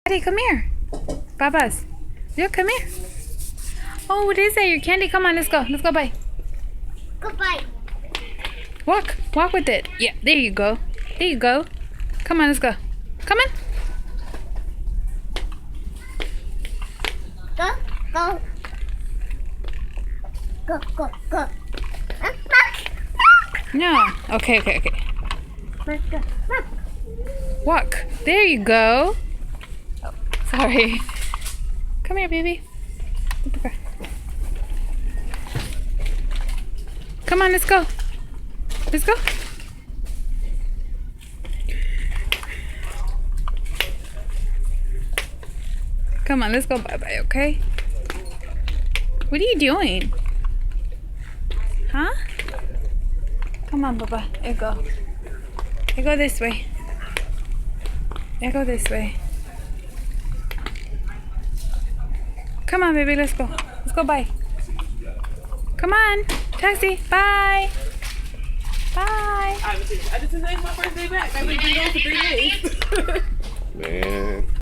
Daddy, come here. Babas. Yeah, come here. Oh, what is that? Your candy? Come on, let's go. Let's go buy. Goodbye. Walk. Walk with it. Yeah, there you go. There you go. Come on, let's go. Come on. Go, go. Go, go, go. No. Okay. Go. Walk. There you go. Oh, sorry. Come here, baby. Come on, let's go. Let's go. Come on, let's go bye-bye, okay? What are you doing? Huh? Come on, Baba. Here go. Here go this way. Here go this way. Come on, baby, let's go. Let's go bye. Come on. Taxi. Bye. Bye. I just today's my first day back. I've been gone for 3 days. Man.